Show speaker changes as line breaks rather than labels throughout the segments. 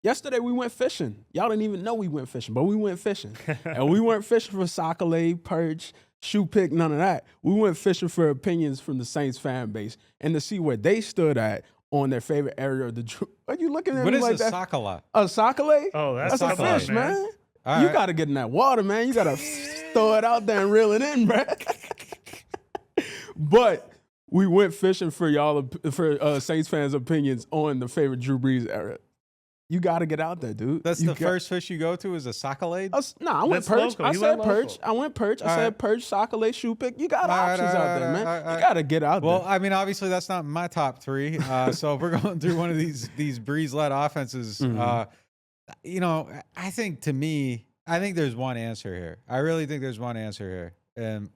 Yesterday we went fishing. Y'all didn't even know we went fishing, but we went fishing. And we weren't fishing for sockeye, perch, shoe pick, none of that. We went fishing for opinions from the Saints fan base and to see where they stood at on their favorite area of the Drew. Are you looking at
What
me
is
like
a
that?
sockeye?
A sockeye?
Oh, that's
a
sockeye,
fish, man.
All
You
right.
got to get in that water, man. You got to throw it out there and reel it in, bro. But we went fishing for y'all, for Saints fans' opinions on the favorite Drew Brees era. You got to get out there, dude.
That's the first fish you go to is a sockeye?
No, I went
That's
perch.
local.
I
You
said
went
perch.
local.
I went perch. I
All
said
right.
perch, sockeye, shoe pick. You got
All right,
options
all
out
right,
there, man.
all right.
You got to get out
Well,
there.
I mean, obviously that's not my top three. So if we're going through one of these Brees-led offenses, you know, I think there's one answer here. I really think there's one answer here. And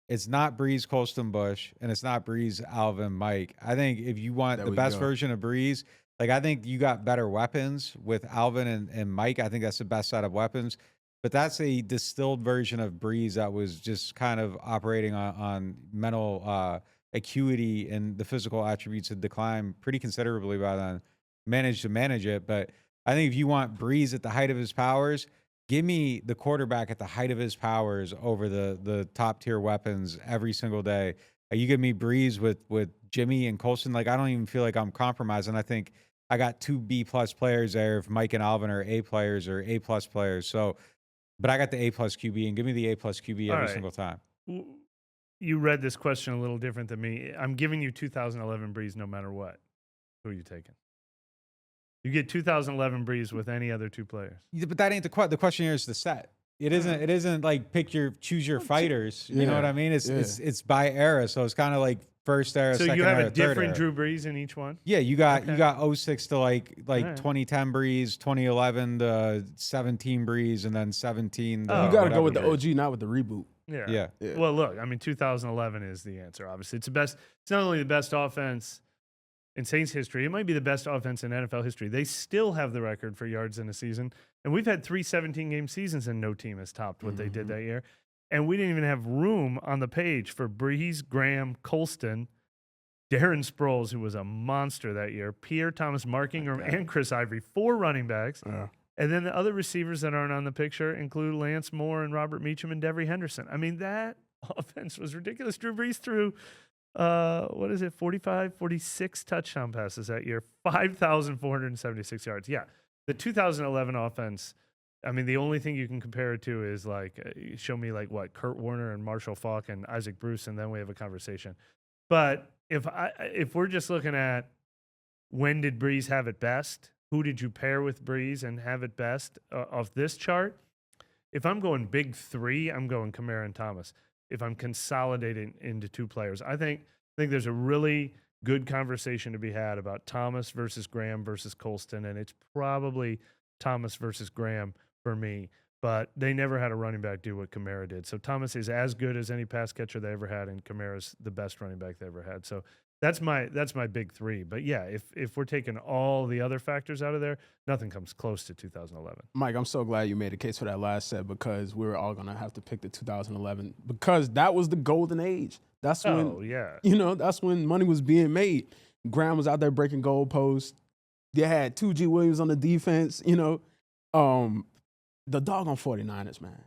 it's not Brees, Colston, Bush, and it's not Brees, Alvin, Mike. I think if you want the best version of Brees, like I think you got better weapons with Alvin and Mike. I think that's the best set of weapons. But that's a distilled version of Brees that was just kind of operating on mental acuity, and the physical attributes had declined pretty considerably by then. Managed to manage it. But I think if you want Brees at the height of his powers, give me the quarterback at the height of his powers over the top tier weapons every single day. You give me Brees with Jimmy and Colston. Like I don't even feel like I'm compromising. I think I got 2 B+ players there. If Mike and Alvin are A players or A+ players, so. But I got the A+ QB, and give me the A+ QB every single time.
You read this question a little different than me. I'm giving you 2011 Brees no matter what. Who are you taking? You get 2011 Brees with any other 2 players.
Yeah, but that ain't the question here is the set. It isn't like choose your fighters. You know what I mean? It's by era, so it's kind of like first era,
so
second
you have
era,
a different
third era.
Drew Brees in each one?
Yeah, you got 06 to like
right.
2010 Brees, 2011 to 17 Brees, and then 17 to
You got to go with the
Brees.
OG, not with the reboot.
Yeah.
Yeah.
Well, look, I mean, 2011 is the answer, obviously. It's not only the best offense in Saints history, it might be the best offense in NFL history. They still have the record for yards in a season. And we've had 3 17-game seasons, and no team has topped what they did that year. And we didn't even have room on the page for Brees, Graham, Colston, Darren Sproles, who was a monster that year, Pierre Thomas, Mark Ingram, and Chris Ivory, 4 running backs. And then the other receivers that aren't on the picture include Lance Moore and Robert Meacham and Devery Henderson. I mean, that offense was ridiculous. Drew Brees threw, 46 touchdown passes that year, 5,476 yards. Yeah, the 2011 offense, I mean, the only thing you can compare it to is like, show me like what, Kurt Warner and Marshall Faulk and Isaac Bruce, and then we have a conversation. But if we're just looking at when did Brees have it best, who did you pair with Brees and have it best of this chart? If I'm going big 3, I'm going Kamara and Thomas. If I'm consolidating into 2 players, I think there's a really good conversation to be had about Thomas versus Graham versus Colston, and it's probably Thomas versus Graham for me. But they never had a running back do what Kamara did. So Thomas is as good as any pass catcher they ever had, and Kamara's the best running back they ever had. So that's my big 3. But yeah, if we're taking all the other factors out of there, nothing comes close to 2011.
Mike, I'm so glad you made a case for that last set because we were all going to have to pick the 2011 because that was the golden age. That's when, that's when money was being made. Graham was out there breaking goalposts. They had 2G Williams on the defense, the doggone 49ers, man.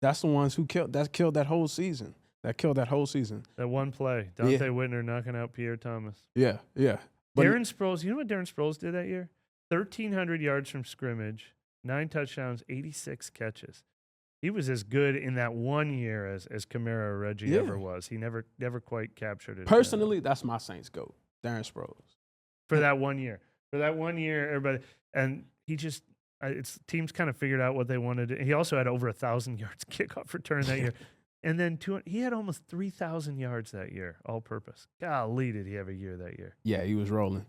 That's the ones who killed that whole season. That one play. Dante Whitner knocking out Pierre Thomas. Yeah. But
Darren Sproles, you know what Darren Sproles did that year? 1,300 yards from scrimmage, 9 touchdowns, 86 catches. He was as good in that 1 year as Kamara or Reggie ever was. He never quite captured it.
Personally, that's my Saints GOAT, Darren Sproles.
For that 1 year. For that 1 year, everybody. And he just, teams kind of figured out what they wanted. He also had over 1,000 yards kickoff return that year. And then he had almost 3,000 yards that year, all purpose. Golly, did he have a year that year?
Yeah, he was rolling.